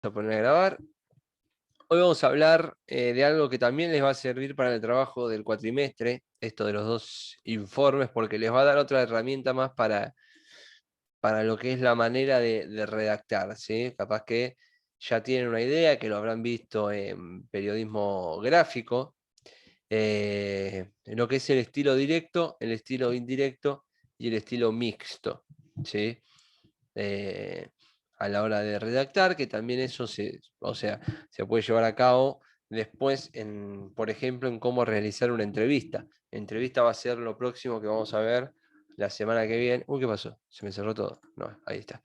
a poner a grabar. Hoy vamos a hablar de algo que también les va a servir para el trabajo del cuatrimestre, esto de los 2 informes, porque les va a dar otra herramienta más para lo que es la manera de redactar, ¿sí? Capaz que ya tienen una idea, que lo habrán visto en periodismo gráfico, en lo que es el estilo directo, el estilo indirecto y el estilo mixto, ¿sí? A la hora de redactar, que también eso se puede llevar a cabo después, por ejemplo, en cómo realizar una entrevista. Entrevista va a ser lo próximo que vamos a ver la semana que viene. Uy, ¿qué pasó? Se me cerró todo. No, ahí está.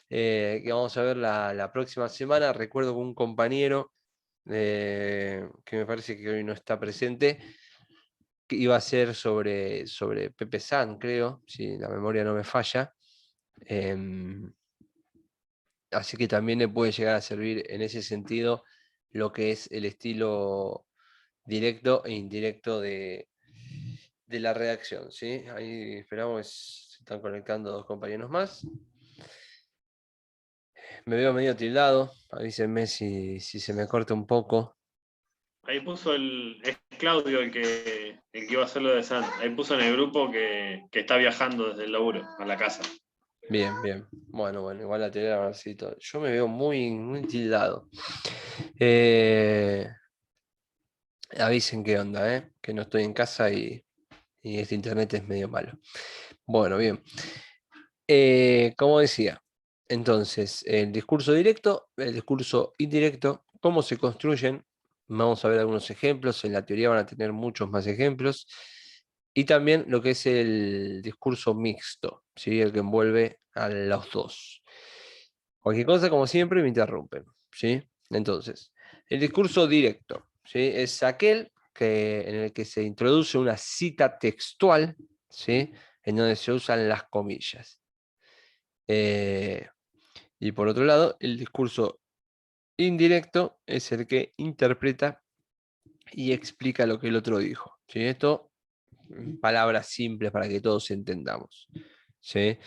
Que vamos a ver la próxima semana. Recuerdo que un compañero, que me parece que hoy no está presente, que iba a ser sobre Pepe San, creo, si la memoria no me falla. Así que también le puede llegar a servir en ese sentido lo que es el estilo directo e indirecto de la redacción, ¿sí? Ahí esperamos, se están conectando 2 compañeros más. Me veo medio tildado, avísenme si se me corta un poco. Ahí puso es Claudio el que iba a hacer lo de San. Ahí puso en el grupo que está viajando desde el laburo a la casa. Bien, bien. Bueno, igual la tele, a ver si todo. Yo me veo muy tildado. Avisen qué onda, que no estoy en casa y este internet es medio malo. Bueno, bien. Como decía, entonces, el discurso directo, el discurso indirecto, cómo se construyen. Vamos a ver algunos ejemplos. En la teoría van a tener muchos más ejemplos. Y también lo que es el discurso mixto, ¿sí? El que envuelve a los dos. Cualquier cosa, como siempre, me interrumpen, ¿sí? Entonces, el discurso directo, ¿sí? Es aquel en el que se introduce una cita textual, ¿sí? En donde se usan las comillas. Y por otro lado, el discurso indirecto es el que interpreta y explica lo que el otro dijo, ¿sí? Esto, palabras simples para que todos entendamos, ¿sí?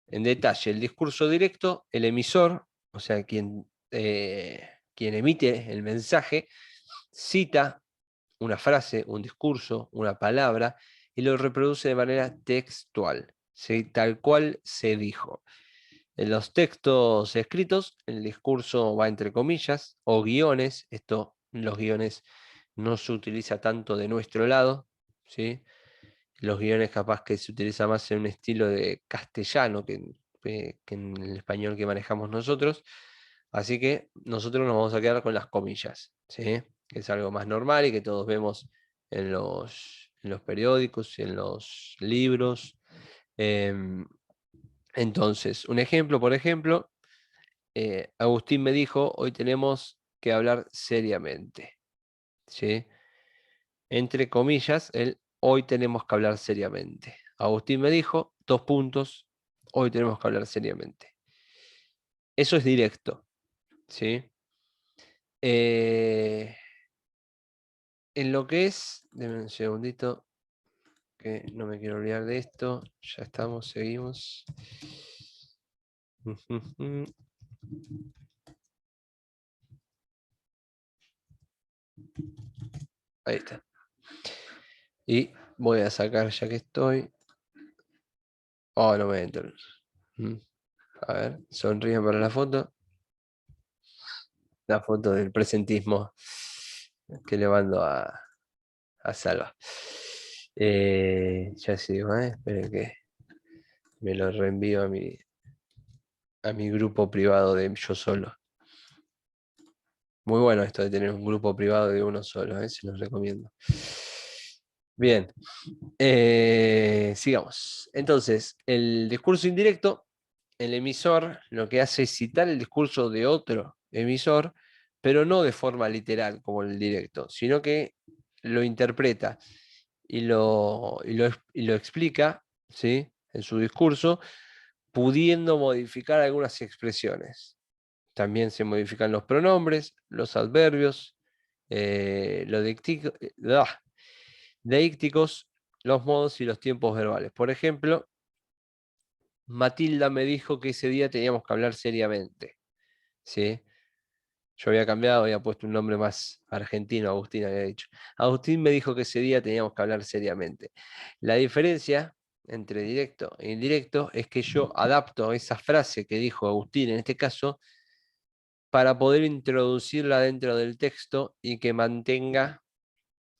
En detalle, el discurso directo, el emisor, o sea, quien emite el mensaje, cita una frase, un discurso, una palabra, y lo reproduce de manera textual, ¿sí? Tal cual se dijo. En los textos escritos, el discurso va entre comillas, o guiones. Los guiones no se utiliza tanto de nuestro lado, ¿sí? Los guiones capaz que se utiliza más en un estilo de castellano que en el español que manejamos nosotros. Así que nosotros nos vamos a quedar con las comillas, ¿sí? Que es algo más normal y que todos vemos en los periódicos, en los libros. Entonces, un ejemplo, por ejemplo, Agustín me dijo, hoy tenemos que hablar seriamente, ¿sí? Entre comillas, hoy tenemos que hablar seriamente. Agustín me dijo, 2 puntos, hoy tenemos que hablar seriamente. Eso es directo, ¿sí? En lo que es, denme un segundito, que no me quiero olvidar de esto, ya estamos, seguimos. Ahí está. Y voy a sacar, ya que estoy. Oh, no me entro. A ver, sonríen para la foto. La foto del presentismo que le mando a Salva. Ya sigo, esperen que me lo reenvío a mi grupo privado de yo solo. Muy bueno esto de tener un grupo privado de uno solo, se los recomiendo. Bien, sigamos. Entonces, el discurso indirecto, el emisor lo que hace es citar el discurso de otro emisor, pero no de forma literal como el directo, sino que lo interpreta y lo explica, ¿sí? En su discurso, pudiendo modificar algunas expresiones. También se modifican los pronombres, los adverbios, los deícticos, los modos y los tiempos verbales. Por ejemplo, Matilda me dijo que ese día teníamos que hablar seriamente, ¿sí? Yo había cambiado, había puesto un nombre más argentino, Agustín había dicho. Agustín me dijo que ese día teníamos que hablar seriamente. La diferencia entre directo e indirecto es que yo adapto esa frase que dijo Agustín en este caso para poder introducirla dentro del texto y que mantenga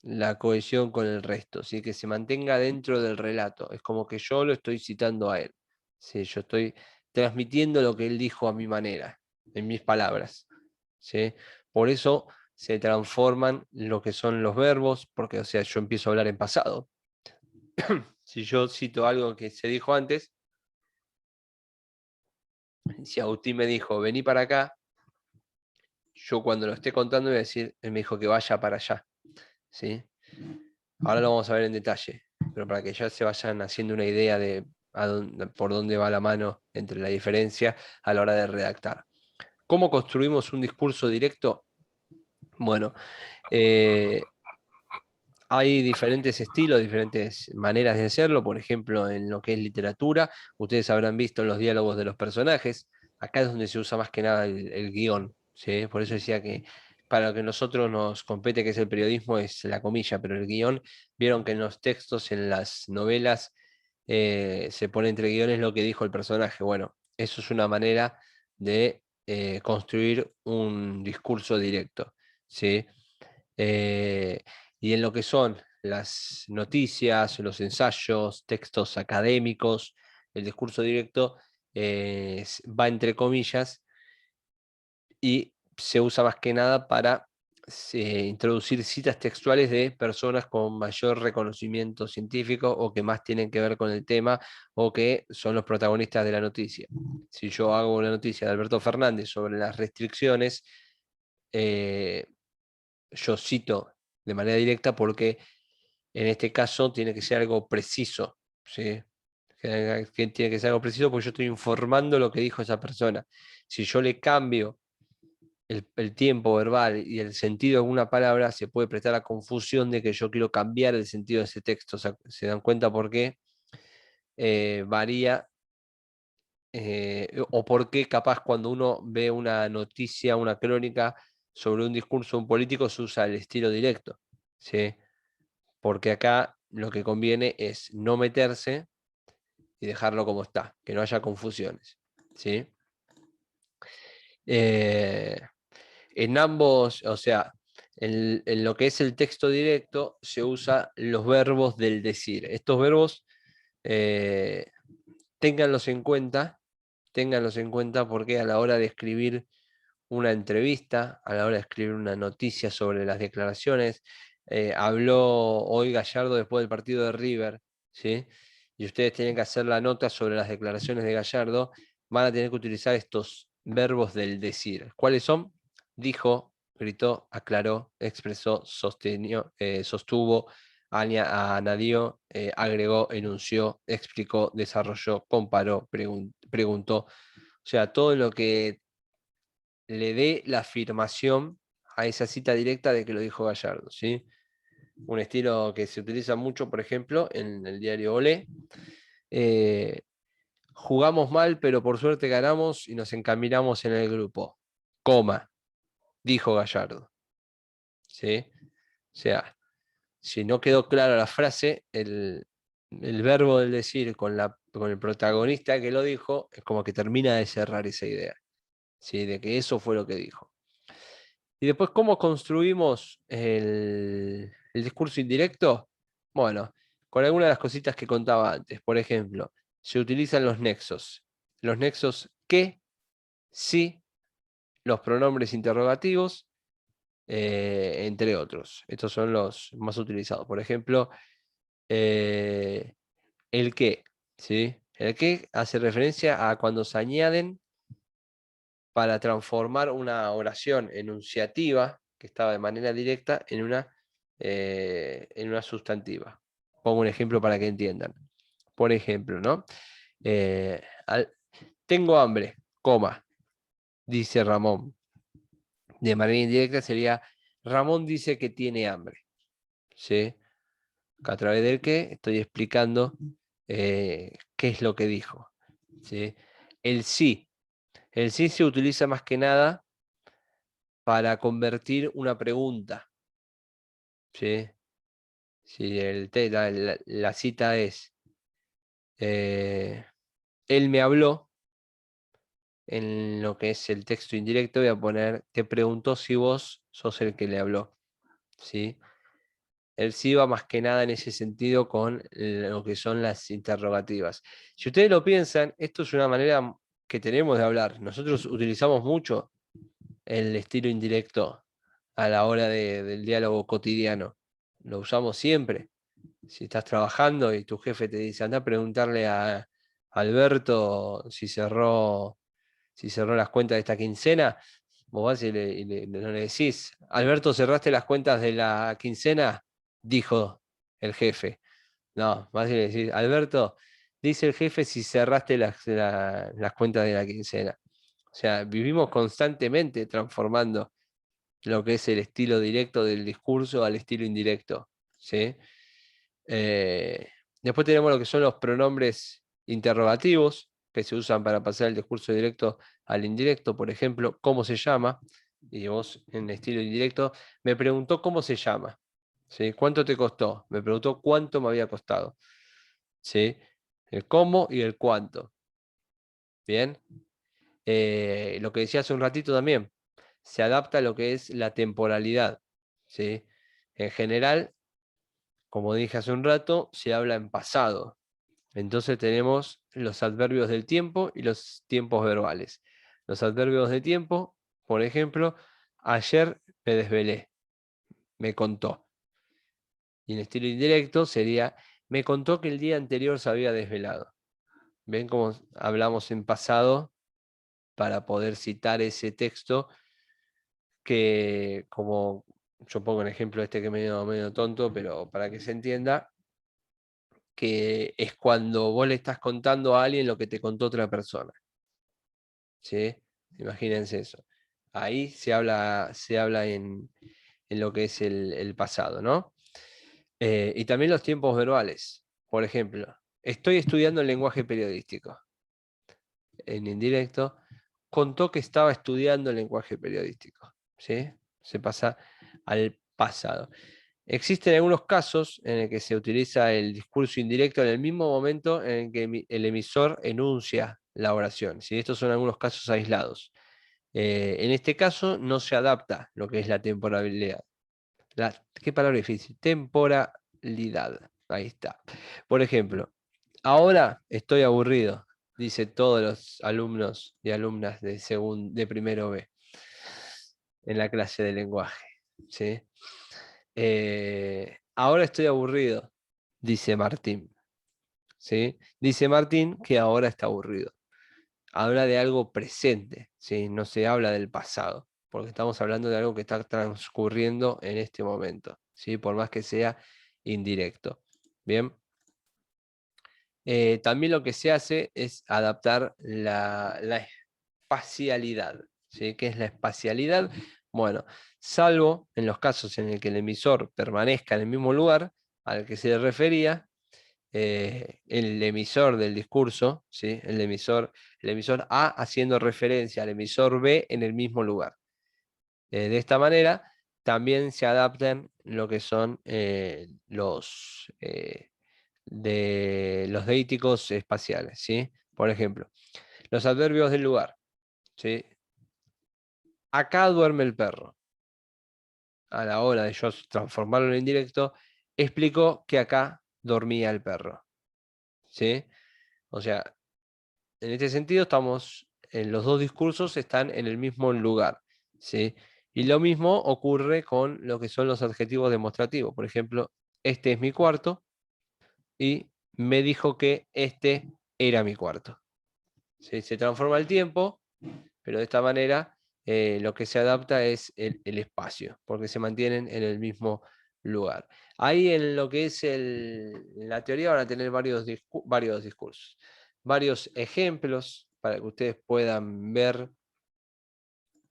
la cohesión con el resto, ¿sí? Que se mantenga dentro del relato. Es como que yo lo estoy citando a él. ¿Sí? Yo estoy transmitiendo lo que él dijo a mi manera, en mis palabras. ¿Sí? Por eso se transforman lo que son los verbos, porque, o sea, yo empiezo a hablar en pasado. Si yo cito algo que se dijo antes, si Agustín me dijo, vení para acá, yo cuando lo esté contando voy a decir, él me dijo que vaya para allá. ¿Sí? Ahora lo vamos a ver en detalle, pero para que ya se vayan haciendo una idea de por dónde va la mano entre la diferencia a la hora de redactar. ¿Cómo construimos un discurso directo? Bueno, hay diferentes estilos, diferentes maneras de hacerlo. Por ejemplo, en lo que es literatura, ustedes habrán visto en los diálogos de los personajes. Acá es donde se usa más que nada el guión, ¿sí? Por eso decía que para lo que nosotros nos compete, que es el periodismo, es la comilla, pero el guión, vieron que en los textos, en las novelas, se pone entre guiones lo que dijo el personaje. Bueno, eso es una manera de construir un discurso directo, ¿sí? Eh, y en lo que son las noticias, los ensayos, textos académicos, el discurso directo va entre comillas y se usa más que nada para introducir citas textuales de personas con mayor reconocimiento científico o que más tienen que ver con el tema o que son los protagonistas de la noticia. Si yo hago una noticia de Alberto Fernández sobre las restricciones, eh, yo cito de manera directa porque en este caso tiene que ser algo preciso, ¿sí? Que tiene que ser algo preciso porque yo estoy informando lo que dijo esa persona. Si yo le cambio el tiempo verbal y el sentido de una palabra, se puede prestar la confusión de que yo quiero cambiar el sentido de ese texto. O sea, ¿se dan cuenta por qué varía? O por qué capaz cuando uno ve una noticia, una crónica sobre un discurso de un político se usa el estilo directo, ¿sí? Porque acá lo que conviene es no meterse y dejarlo como está, que no haya confusiones, ¿sí? Eh, en ambos, o sea, en lo que es el texto directo se usa los verbos del decir. Estos verbos, eh, ténganlos en cuenta, ténganlos en cuenta porque a la hora de escribir una entrevista, a la hora de escribir una noticia sobre las declaraciones, habló hoy Gallardo después del partido de River, ¿sí? Y ustedes tienen que hacer la nota sobre las declaraciones de Gallardo, van a tener que utilizar estos verbos del decir. ¿Cuáles son? Dijo, gritó, aclaró, expresó, sostuvo, añadió, agregó, enunció, explicó, desarrolló, comparó, preguntó. O sea, todo lo que le dé la afirmación a esa cita directa de que lo dijo Gallardo, ¿sí? Un estilo que se utiliza mucho, por ejemplo, en el diario Olé. Eh, Jugamos mal, pero por suerte ganamos y nos encaminamos en el grupo. Coma, dijo Gallardo, ¿sí? O sea, si no quedó clara la frase, el verbo del decir con el protagonista que lo dijo, es como que termina de cerrar esa idea, ¿sí? De que eso fue lo que dijo. Y después, ¿cómo construimos el discurso indirecto? Bueno, con algunas de las cositas que contaba antes. Por ejemplo, se utilizan los nexos. Los nexos que, sí, los pronombres interrogativos, entre otros. Estos son los más utilizados. Por ejemplo, eh, el que, ¿sí? El que hace referencia a cuando se añaden para transformar una oración enunciativa que estaba de manera directa en una sustantiva. Pongo un ejemplo para que entiendan. Por ejemplo, ¿no? Eh, al- Tengo hambre, coma, dice Ramón. De manera indirecta sería, Ramón dice que tiene hambre. ¿Sí? A través del que estoy explicando qué es lo que dijo. ¿Sí? El sí. El sí se utiliza más que nada para convertir una pregunta. ¿Sí? Si la cita es, él me habló, en lo que es el texto indirecto voy a poner, te preguntó si vos sos el que le habló. ¿Sí? El sí va más que nada en ese sentido con lo que son las interrogativas. Si ustedes lo piensan, esto es una manera que tenemos de hablar. Nosotros utilizamos mucho el estilo indirecto a la hora del diálogo cotidiano. Lo usamos siempre. Si estás trabajando y tu jefe te dice, anda a preguntarle a Alberto si cerró las cuentas de esta quincena, vos vas y no le decís, Alberto, ¿cerraste las cuentas de la quincena? Dijo el jefe. No, vas y le decís, Alberto, dice el jefe si cerraste las cuentas de la quincena. O sea, vivimos constantemente transformando lo que es el estilo directo del discurso al estilo indirecto. ¿Sí? Después tenemos lo que son los pronombres interrogativos, que se usan para pasar el discurso directo al indirecto. Por ejemplo, ¿cómo se llama? Y vos, en estilo indirecto, me preguntó cómo se llama. ¿Sí? ¿Cuánto te costó? Me preguntó cuánto me había costado. ¿Sí? El cómo y el cuánto. Bien. Lo que decía hace un ratito también, se adapta a lo que es la temporalidad. ¿Sí? En general, como dije hace un rato, se habla en pasado. Entonces tenemos los adverbios del tiempo y los tiempos verbales. Los adverbios de tiempo, por ejemplo, ayer me desvelé, me contó. Y en estilo indirecto sería, me contó que el día anterior se había desvelado. ¿Ven cómo hablamos en pasado para poder citar ese texto que, como yo pongo el ejemplo este que es medio tonto, pero para que se entienda, que es cuando vos le estás contando a alguien lo que te contó otra persona. ¿Sí? Imagínense eso. Ahí se habla en lo que es el pasado, ¿no? Y también los tiempos verbales. Por ejemplo, estoy estudiando el lenguaje periodístico. En indirecto, contó que estaba estudiando el lenguaje periodístico. ¿Sí? Se pasa al pasado. Existen algunos casos en el que se utiliza el discurso indirecto en el mismo momento en el que el emisor enuncia la oración. ¿Sí? Estos son algunos casos aislados. En este caso no se adapta lo que es la temporalidad. ¿Qué palabra difícil? Temporalidad. Ahí está. Por ejemplo, ahora estoy aburrido, dice todos los alumnos y alumnas de primero B en la clase de lenguaje. ¿Sí? Ahora estoy aburrido, dice Martín. ¿Sí? Dice Martín que ahora está aburrido. Habla de algo presente, ¿sí? No se habla del pasado, porque estamos hablando de algo que está transcurriendo en este momento, ¿sí? Por más que sea indirecto. Bien. También lo que se hace es adaptar la espacialidad. ¿Sí? ¿Qué es la espacialidad? Bueno, salvo en los casos en el que el emisor permanezca en el mismo lugar al que se le refería, el emisor del discurso, ¿sí? El emisor A haciendo referencia al emisor B en el mismo lugar. De esta manera, también se adaptan lo que son los deíticos espaciales. ¿Sí? Por ejemplo, los adverbios del lugar. ¿Sí? Acá duerme el perro. A la hora de yo transformarlo en indirecto, explicó que acá dormía el perro. ¿Sí? O sea, en este sentido los dos discursos están en el mismo lugar. ¿Sí? Y lo mismo ocurre con lo que son los adjetivos demostrativos. Por ejemplo, este es mi cuarto y me dijo que este era mi cuarto. ¿Sí? Se transforma el tiempo, pero de esta manera lo que se adapta es el espacio, porque se mantienen en el mismo lugar. Ahí en lo que es la teoría van a tener varios discursos, varios ejemplos para que ustedes puedan ver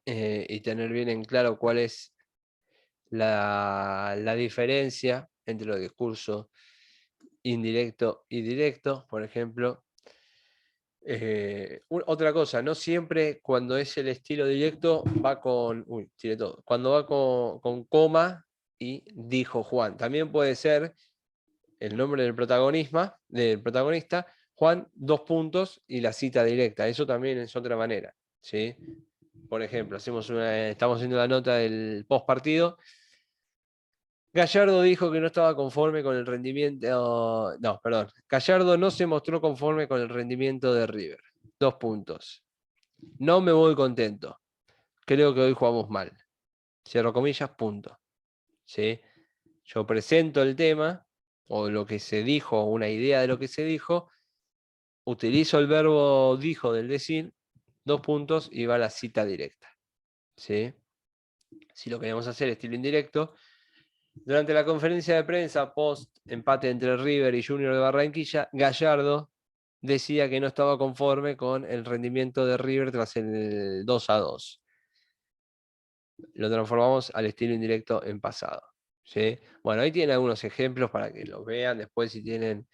y tener bien en claro cuál es la diferencia entre los discursos indirecto y directo. Por ejemplo, Otra cosa, no siempre cuando es el estilo directo va con. Uy, tiré todo. Cuando va con coma y dijo Juan. También puede ser el nombre del protagonista, Juan, 2 puntos y la cita directa. Eso también es otra manera. ¿Sí? Por ejemplo, estamos haciendo la nota del post partido. Gallardo dijo que no estaba conforme con el rendimiento. No, perdón. Gallardo no se mostró conforme con el rendimiento de River. 2 puntos. No me voy contento. Creo que hoy jugamos mal. Cierro comillas, punto. ¿Sí? Yo presento el tema, o lo que se dijo, una idea de lo que se dijo, utilizo el verbo dijo del decir, 2 puntos y va la cita directa. ¿Sí? Si lo queremos hacer estilo indirecto, durante la conferencia de prensa post empate entre River y Junior de Barranquilla, Gallardo decía que no estaba conforme con el rendimiento de River tras el 2-2. Lo transformamos al estilo indirecto en pasado. ¿Sí? Bueno, ahí tienen algunos ejemplos para que los vean después si tienen,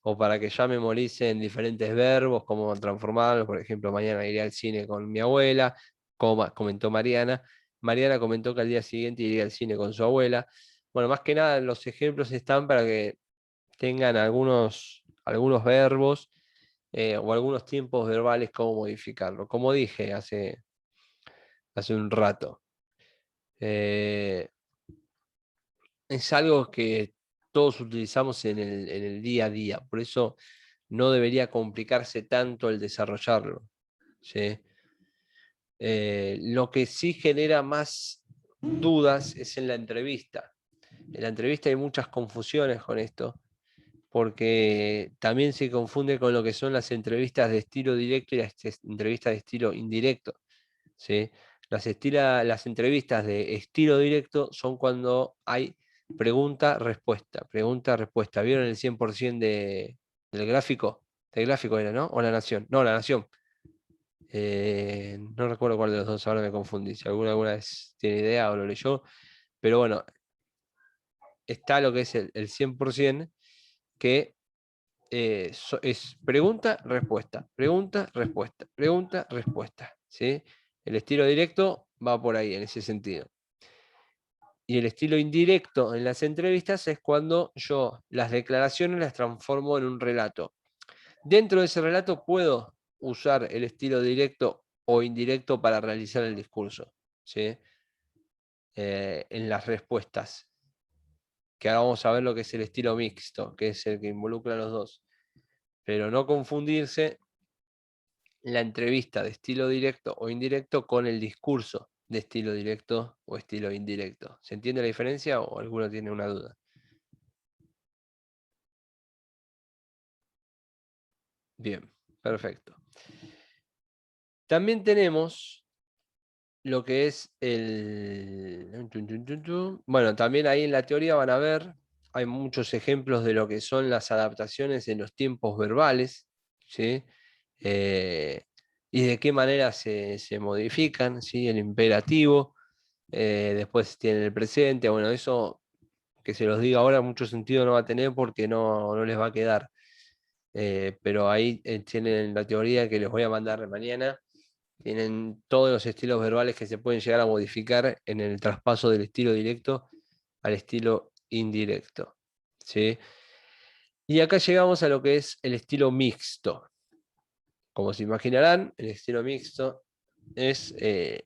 o para que ya memoricen diferentes verbos, cómo transformarlos. Por ejemplo, mañana iré al cine con mi abuela, como comentó Mariana. Mariana comentó que al día siguiente iría al cine con su abuela. Bueno, más que nada los ejemplos están para que tengan algunos verbos o algunos tiempos verbales, cómo modificarlo. Como dije hace un rato. Eh, es algo que todos utilizamos en el día a día, por eso no debería complicarse tanto el desarrollarlo. ¿Sí? Lo que sí genera más dudas es en la entrevista. En la entrevista hay muchas confusiones con esto, porque también se confunde con lo que son las entrevistas de estilo directo y las entrevistas de estilo indirecto. ¿Sí? Las entrevistas de estilo directo son cuando hay pregunta-respuesta, pregunta-respuesta. ¿Vieron el 100% del gráfico? Del gráfico era, ¿no? ¿O La Nación? No, La Nación. No recuerdo cuál de los dos, ahora me confundí. Si alguna vez tiene idea o lo leyó. Pero bueno, está lo que es el 100%, que es pregunta-respuesta, pregunta-respuesta, pregunta-respuesta. ¿Sí? El estilo directo va por ahí, en ese sentido. Y el estilo indirecto en las entrevistas es cuando yo las declaraciones las transformo en un relato. Dentro de ese relato puedo usar el estilo directo o indirecto para realizar el discurso. ¿Sí? En las respuestas. Que ahora vamos a ver lo que es el estilo mixto, que es el que involucra a los dos. Pero no confundirse la entrevista de estilo directo o indirecto con el discurso de estilo directo o estilo indirecto. ¿Se entiende la diferencia o alguno tiene una duda? Bien, perfecto. También tenemos lo que es el. Bueno, también ahí en la teoría van a ver, hay muchos ejemplos de lo que son las adaptaciones en los tiempos verbales, ¿sí? Y de qué manera se modifican, ¿sí? El imperativo, después tienen el presente, bueno, eso que se los diga ahora mucho sentido no va a tener porque no les va a quedar. Pero ahí tienen la teoría que les voy a mandar mañana. Tienen todos los estilos verbales que se pueden llegar a modificar en el traspaso del estilo directo al estilo indirecto. ¿Sí? Y acá llegamos a lo que es el estilo mixto. Como se imaginarán, el estilo mixto es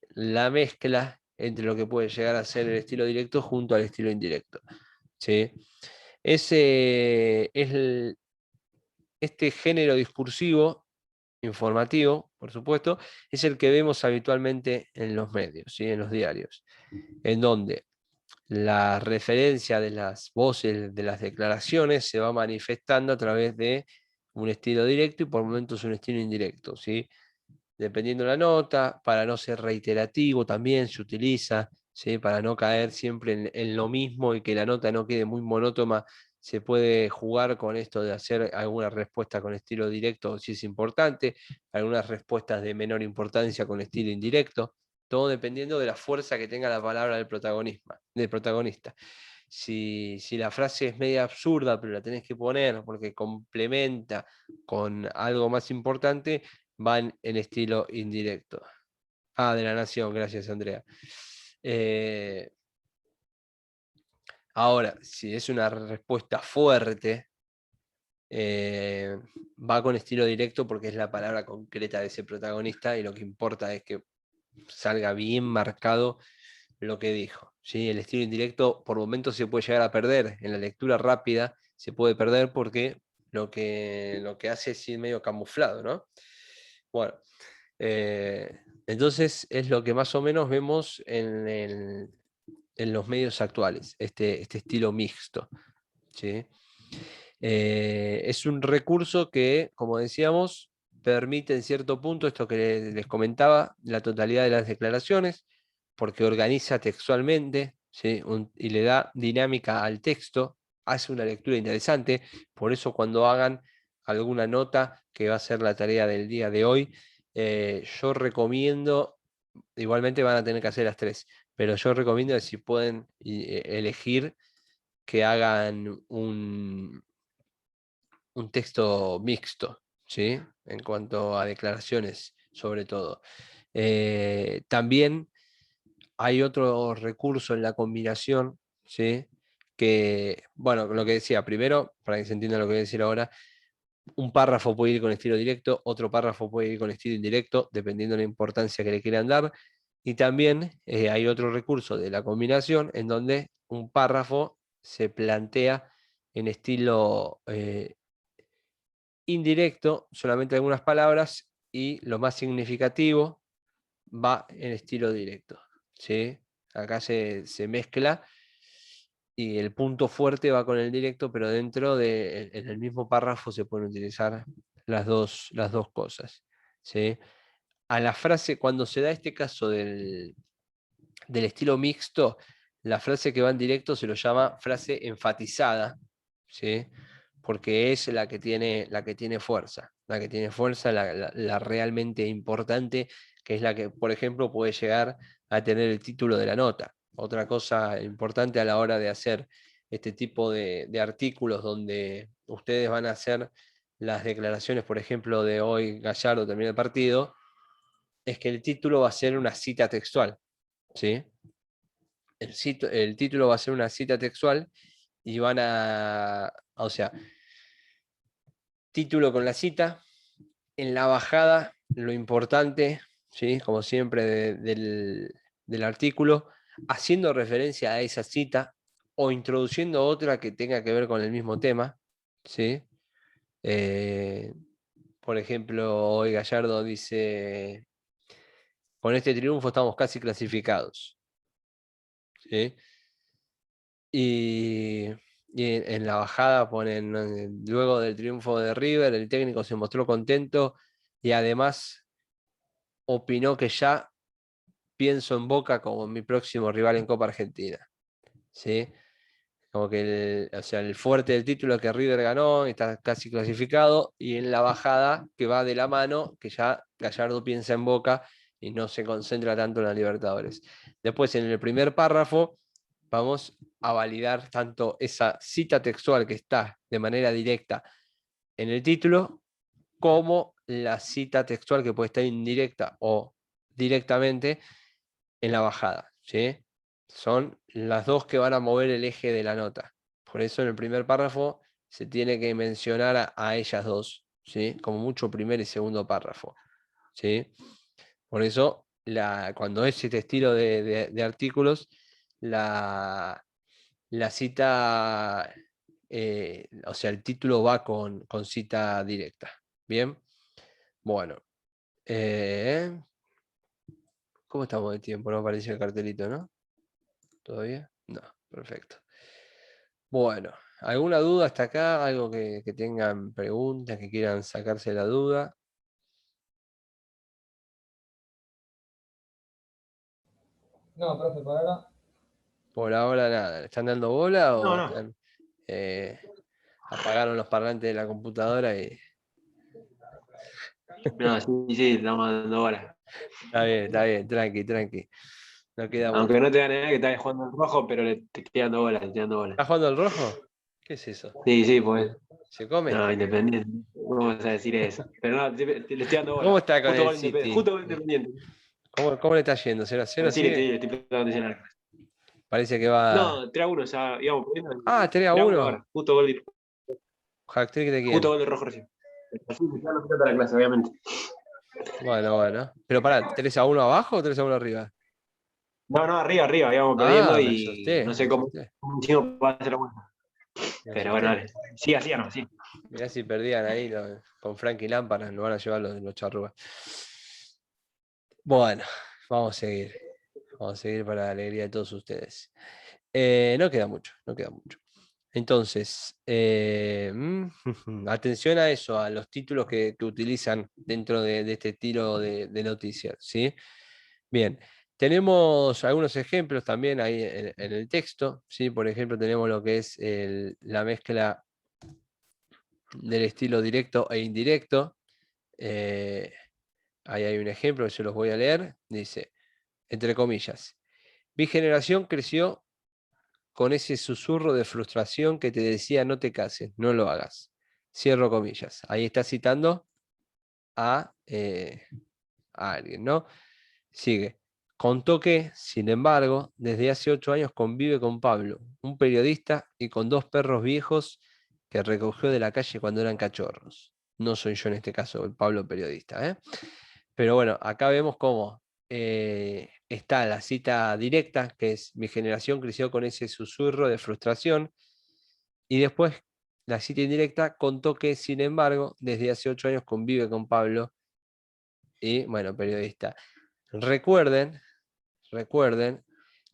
la mezcla entre lo que puede llegar a ser el estilo directo junto al estilo indirecto. ¿Sí? Este género discursivo, informativo, por supuesto, es el que vemos habitualmente en los medios, ¿sí? En los diarios, en donde la referencia de las voces, de las declaraciones, se va manifestando a través de un estilo directo y por momentos un estilo indirecto, ¿sí? Dependiendo de la nota, para no ser reiterativo también se utiliza, ¿sí? Para no caer siempre en lo mismo y que la nota no quede muy monótona, se puede jugar con esto de hacer alguna respuesta con estilo directo si es importante, algunas respuestas de menor importancia con estilo indirecto, todo dependiendo de la fuerza que tenga la palabra del protagonista. Si la frase es media absurda, pero la tenés que poner porque complementa con algo más importante, van en estilo indirecto. De La Nación, gracias Andrea. Ahora, si es una respuesta fuerte, va con estilo directo porque es la palabra concreta de ese protagonista y lo que importa es que salga bien marcado lo que dijo. ¿Sí? El estilo indirecto por momentos se puede llegar a perder. En la lectura rápida se puede perder porque lo que hace es ir medio camuflado, ¿no? Bueno, entonces es lo que más o menos vemos en los medios actuales, este estilo mixto. ¿Sí? Es un recurso que, como decíamos, permite en cierto punto, esto que les comentaba, la totalidad de las declaraciones, porque organiza textualmente, ¿sí? Y le da dinámica al texto, hace una lectura interesante, por eso cuando hagan alguna nota, que va a ser la tarea del día de hoy, yo recomiendo, igualmente van a tener que hacer las tres, pero yo recomiendo que si pueden elegir que hagan un texto mixto, ¿sí? En cuanto a declaraciones, sobre todo. También hay otro recurso en la combinación, ¿sí? Que, bueno, lo que decía, primero, para que se entienda lo que voy a decir ahora, un párrafo puede ir con estilo directo, otro párrafo puede ir con estilo indirecto, dependiendo de la importancia que le quieran dar. Y también hay otro recurso de la combinación en donde un párrafo se plantea en estilo indirecto, solamente algunas palabras, y lo más significativo va en estilo directo. ¿Sí? Acá se mezcla y el punto fuerte va con el directo, pero dentro en el mismo párrafo se pueden utilizar las dos cosas. ¿Sí? A la frase, cuando se da este caso del estilo mixto, la frase que va en directo se lo llama frase enfatizada, ¿sí? Porque es la que tiene fuerza, la realmente importante, que es la que, por ejemplo, puede llegar a tener el título de la nota. Otra cosa importante a la hora de hacer este tipo de artículos donde ustedes van a hacer las declaraciones, por ejemplo, de hoy Gallardo termina el partido, es que el título va a ser una cita textual, ¿sí? El título va a ser una cita textual y o sea, título con la cita, en la bajada, lo importante, ¿sí? Como siempre del artículo, haciendo referencia a esa cita o introduciendo otra que tenga que ver con el mismo tema, ¿sí? Eh, por ejemplo, hoy Gallardo dice, con este triunfo estamos casi clasificados, ¿sí? Y, en la bajada ponen, luego del triunfo de River, el técnico se mostró contento y además opinó que ya pienso en Boca como mi próximo rival en Copa Argentina. ¿Sí? Como que o sea, el fuerte del título es que River ganó, está casi clasificado, y en la bajada que va de la mano, que ya Gallardo piensa en Boca y no se concentra tanto en la Libertadores. Después, en el primer párrafo, vamos a validar tanto esa cita textual que está de manera directa en el título, como la cita textual que puede estar indirecta o directamente en la bajada. ¿Sí? Son las dos que van a mover el eje de la nota. Por eso en el primer párrafo se tiene que mencionar a ellas dos, ¿sí? Como mucho primer y segundo párrafo. ¿Sí? Por eso, cuando es este estilo de artículos, la cita, o sea, el título va con cita directa. Bien, bueno. ¿Cómo estamos de tiempo? No apareció el cartelito, ¿no? ¿Todavía? No, perfecto. Bueno, ¿alguna duda hasta acá? ¿Algo que tengan preguntas, que quieran sacarse la duda? No, profe, por ahora. Por ahora nada. ¿Le están dando bola No, o no. eh, apagaron los parlantes de la computadora y No, sí, sí, estamos dando horas. está bien, tranqui, tranqui. No queda mucho. Aunque no te dan idea que estás jugando al rojo, pero te estoy dando bolas, te estoy dando bolas. ¿Estás jugando al rojo? ¿Qué es eso? Sí, pues. ¿Se come? No, Independiente. ¿Cómo vas a decir eso? Pero no, le estoy dando bolas. ¿Cómo está con Justo el gol Independiente. City? Justo gol Independiente. ¿Cómo le está yendo? ¿0-0 Pero sí, sigue? le estoy prestando atención al. Parece que va. No, 3-1, ya íbamos perdiendo. Ah, 3-1 3-1. ahora. Justo gol ¿Hat-trick de quién? Justo gol de rojo recién. Así me quedan los pilotos de la clase, obviamente. Bueno. Pero pará, ¿3-1 abajo o 3-1 arriba? No, arriba, íbamos perdiendo Me y asusté. no sé cómo un chico puede hacer la vuelta. Pero bueno, dale. Sí, así o no, sí. Mirá si perdían ahí con Frankie Lampard, lo van a llevar los charrúas. Bueno, vamos a seguir. Vamos a seguir para la alegría de todos ustedes. No queda mucho. Entonces, atención a eso, a los títulos que utilizan dentro de este estilo de noticias, ¿sí? Bien, tenemos algunos ejemplos también ahí en el texto, ¿sí? Por ejemplo, tenemos lo que es la mezcla del estilo directo e indirecto. Ahí hay un ejemplo que yo los voy a leer. Dice, entre comillas, mi generación creció con ese susurro de frustración que te decía no te cases, no lo hagas. Cierro comillas. Ahí está citando a alguien, ¿no? Sigue. Contó que, sin embargo, desde hace 8 años convive con Pablo, un periodista, y con 2 perros viejos que recogió de la calle cuando eran cachorros. No soy yo en este caso, el Pablo periodista, ¿eh? Pero bueno, acá vemos cómo está la cita directa, que es mi generación creció con ese susurro de frustración, y después la cita indirecta contó que, sin embargo, desde hace 8 años convive con Pablo y, bueno, periodista. Recuerden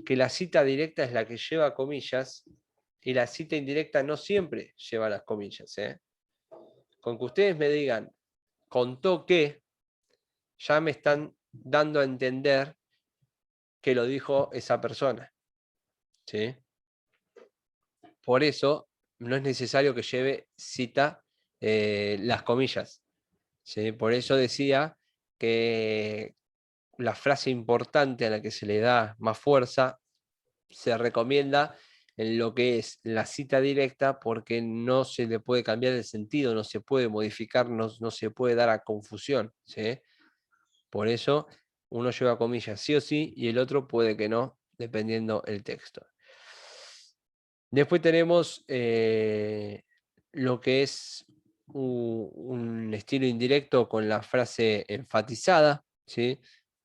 que la cita directa es la que lleva comillas y la cita indirecta no siempre lleva las comillas, ¿eh? Con que ustedes me digan, contó que, ya me están dando a entender que lo dijo esa persona, ¿sí? Por eso no es necesario que lleve cita las comillas, ¿sí? Por eso decía que la frase importante a la que se le da más fuerza se recomienda en lo que es la cita directa, porque no se le puede cambiar el sentido, no se puede modificar, no se puede dar a confusión, ¿sí? Por eso uno lleva comillas sí o sí y el otro puede que no, dependiendo el texto. Después tenemos lo que es un estilo indirecto con la frase enfatizada, ¿sí?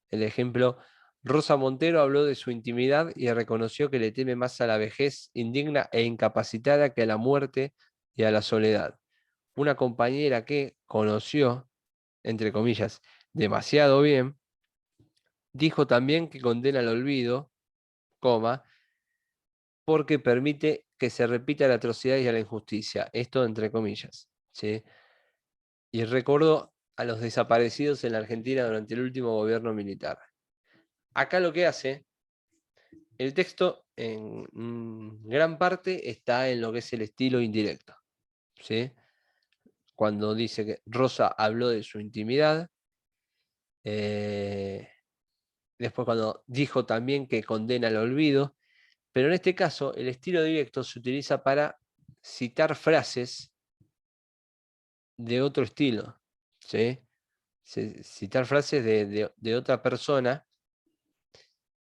El ejemplo, Rosa Montero habló de su intimidad y reconoció que le teme más a la vejez indigna e incapacitada que a la muerte y a la soledad. Una compañera que conoció, entre comillas, demasiado bien, dijo también que condena el olvido, coma, porque permite que se repita la atrocidad y la injusticia. Esto entre comillas, ¿sí? Y recordó a los desaparecidos en la Argentina durante el último gobierno militar. Acá lo que hace, el texto en gran parte está en lo que es el estilo indirecto, ¿sí? Cuando dice que Rosa habló de su intimidad, después cuando dijo también que condena el olvido, pero en este caso el estilo directo se utiliza para citar frases de otro estilo, ¿sí? Citar frases de otra persona,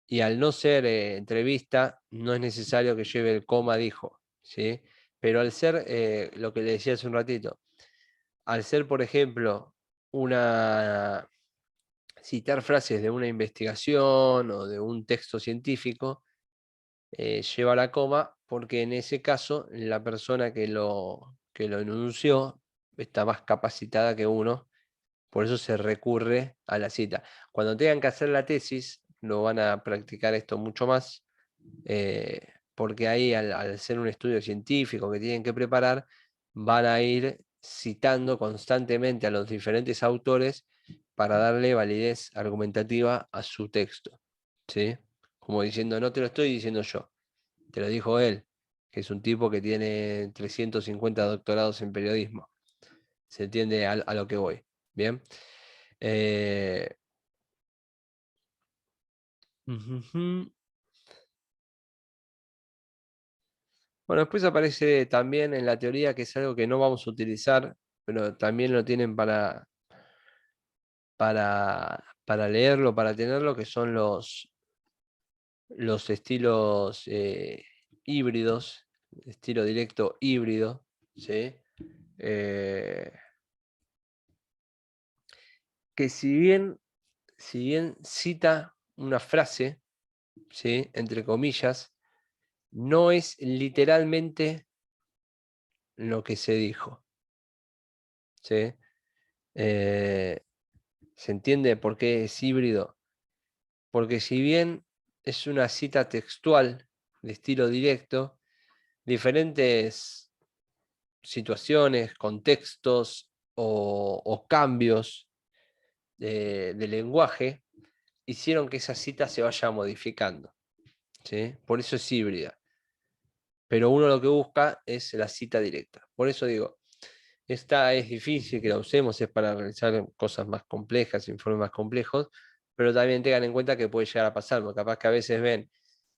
y al no ser entrevista no es necesario que lleve el coma dijo, ¿sí? Pero al ser, lo que le decía hace un ratito, al ser, por ejemplo, citar frases de una investigación o de un texto científico, lleva la coma porque en ese caso la persona que lo enunció está más capacitada que uno, por eso se recurre a la cita. Cuando tengan que hacer la tesis, lo van a practicar esto mucho más, porque ahí al ser un estudio científico que tienen que preparar, van a ir citando constantemente a los diferentes autores para darle validez argumentativa a su texto, ¿sí? Como diciendo, no te lo estoy diciendo yo, te lo dijo él, que es un tipo que tiene 350 doctorados en periodismo. Se entiende a lo que voy. Bien. Ujujú. Bueno, después aparece también en la teoría que es algo que no vamos a utilizar, pero también lo tienen para leerlo, para tenerlo, que son los estilos híbridos, estilo directo híbrido, ¿sí? Eh, que si bien cita una frase, ¿sí? Entre comillas, no es literalmente lo que se dijo, ¿sí? Eh, ¿Se entiende por qué es híbrido? Porque si bien es una cita textual de estilo directo, diferentes situaciones, contextos o cambios de lenguaje hicieron que esa cita se vaya modificando, ¿sí? Por eso es híbrida. Pero uno lo que busca es la cita directa. Por eso digo, esta es difícil que la usemos, es para realizar cosas más complejas, informes más complejos, pero también tengan en cuenta que puede llegar a pasar, porque capaz que a veces ven,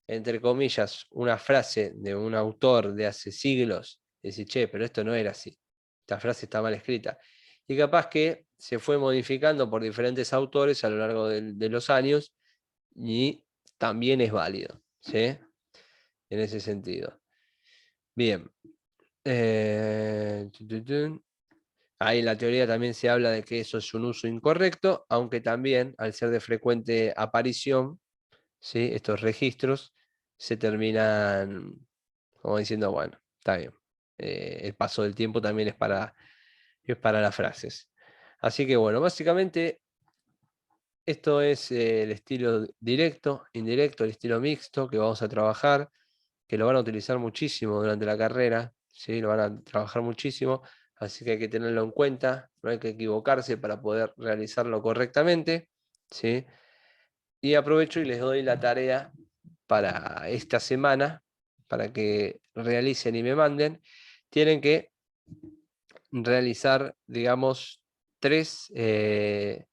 entre comillas, una frase de un autor de hace siglos, y decir, che, pero esto no era así, esta frase está mal escrita. Y capaz que se fue modificando por diferentes autores a lo largo de los años y también es válido, ¿sí? En ese sentido. Bien. Ahí en la teoría también se habla de que eso es un uso incorrecto, aunque también al ser de frecuente aparición, ¿sí? Estos registros se terminan como diciendo, bueno, está bien. El paso del tiempo también es para las frases. Así que bueno, básicamente esto es el estilo directo, indirecto, el estilo mixto que vamos a trabajar, que lo van a utilizar muchísimo durante la carrera, ¿sí? Lo van a trabajar muchísimo, así que hay que tenerlo en cuenta, no hay que equivocarse para poder realizarlo correctamente, ¿sí? Y aprovecho y les doy la tarea para esta semana, para que realicen y me manden. Tienen que realizar, digamos, 13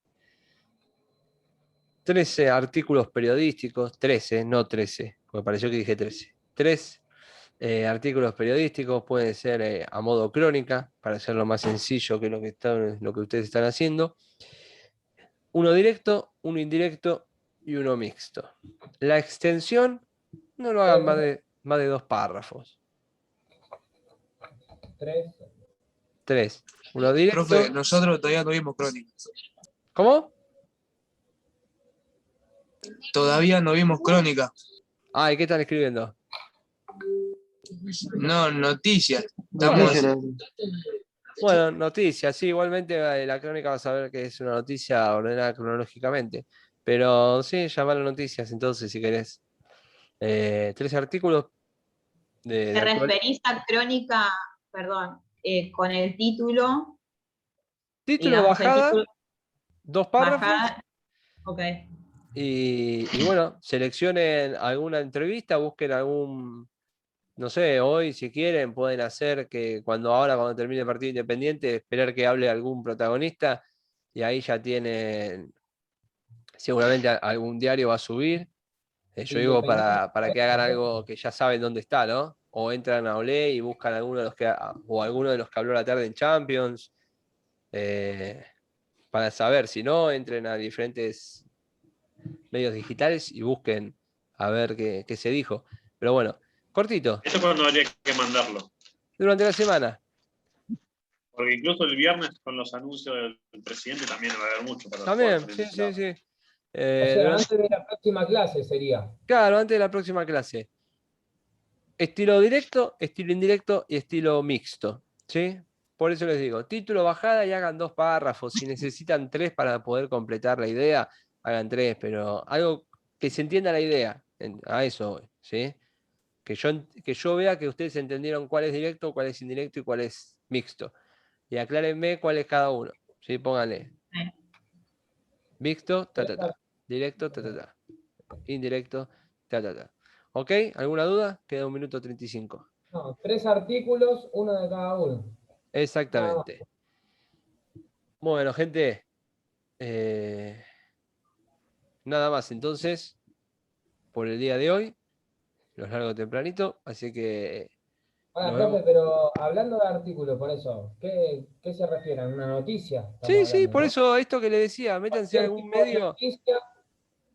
artículos periodísticos, 13, no 13, porque pareció que dije 13. 3 artículos periodísticos, pueden ser a modo crónica, para hacerlo más sencillo que lo que ustedes están haciendo. Uno directo, uno indirecto y uno mixto. La extensión, no lo hagan más de 2 párrafos. 3. 3. Uno directo. Profe, nosotros todavía no vimos crónica. ¿Cómo? Todavía no vimos crónica. Ay, ¿qué están escribiendo? No, noticias. Noticias, Bueno, noticias, sí, igualmente la crónica vas a ver que es una noticia ordenada cronológicamente. Pero sí, llamarlo noticias entonces, si querés. 3 artículos de ¿Te actual. referís a crónica, perdón, con el título, Título, digamos, el bajada, título 2 párrafos. bajada? Ok. Y bueno, seleccionen alguna entrevista, busquen algún, no sé, hoy si quieren pueden hacer que cuando termine el partido Independiente, esperar que hable algún protagonista y ahí ya tienen, seguramente algún diario va a subir. Yo digo para que hagan algo que ya saben dónde está, ¿no? O entran a Olé y buscan alguno de los que habló la tarde en Champions, para saber, si no, entren a diferentes medios digitales y busquen a ver qué se dijo. Pero bueno, cortito, Eso cuando habría que mandarlo. durante la semana. Porque incluso el viernes con los anuncios del presidente también va a haber mucho para También, poder sí, sí, sí. O sea, Durante- antes de la próxima clase sería. claro, antes de la próxima clase. Estilo directo, estilo indirecto y estilo mixto, ¿sí? Por eso les digo, título, bajada y hagan 2 párrafos. Si necesitan 3 para poder completar la idea, hagan 3, pero algo que se entienda la idea, a eso voy, ¿sí? Que yo vea que ustedes entendieron cuál es directo, cuál es indirecto y cuál es mixto. Y aclárenme cuál es cada uno, ¿sí? Pónganle mixto, ta, ta, ta. Directo, ta, ta, ta. Indirecto, ta, ta, ta. ¿Ok? ¿Alguna duda? Queda 1 minuto 35. No, 3 artículos, uno de cada uno. Nada más. Exactamente. Bueno, gente, nada más. Entonces, por el día de hoy. Los largo tempranito, así que Ahora, nos profe, vemos. pero hablando de artículos, por eso, ¿qué se refieren? ¿Una noticia? Sí, Estamos sí, hablando, por ¿no? eso esto que le decía, métanse a Cualquier algún tipo de medio noticia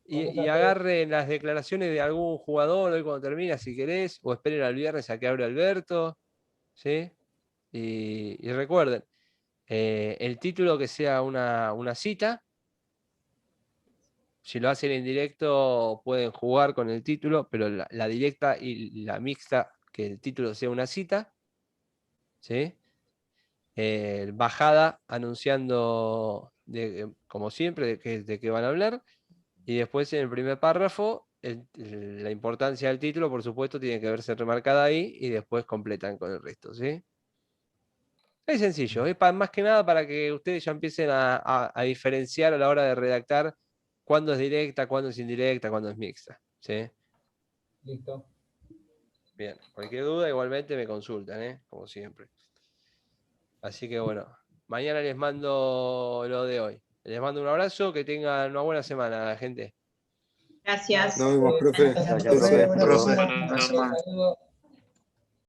con y esas tres. agarren las declaraciones de algún jugador hoy cuando termina, si querés, o esperen al viernes a que abra Alberto, ¿sí? Y recuerden, el título que sea una cita. Si lo hacen en directo, pueden jugar con el título, pero la directa y la mixta, que el título sea una cita, ¿sí? Bajada anunciando, como siempre, de qué van a hablar. Y después en el primer párrafo, la importancia del título, por supuesto, tiene que verse remarcada ahí y después completan con el resto, ¿sí? Es sencillo, es más que nada para que ustedes ya empiecen a diferenciar a la hora de redactar cuándo es directa, cuándo es indirecta, cuándo es mixta, ¿sí? Listo. Bien, cualquier duda igualmente me consultan, ¿eh? Como siempre. Así que bueno, mañana les mando lo de hoy. Les mando un abrazo, que tengan una buena semana, gente. Gracias. Nos vemos, profe. Gracias, Cuídense. profe. Profe, Bueno, buena semana. Saludos.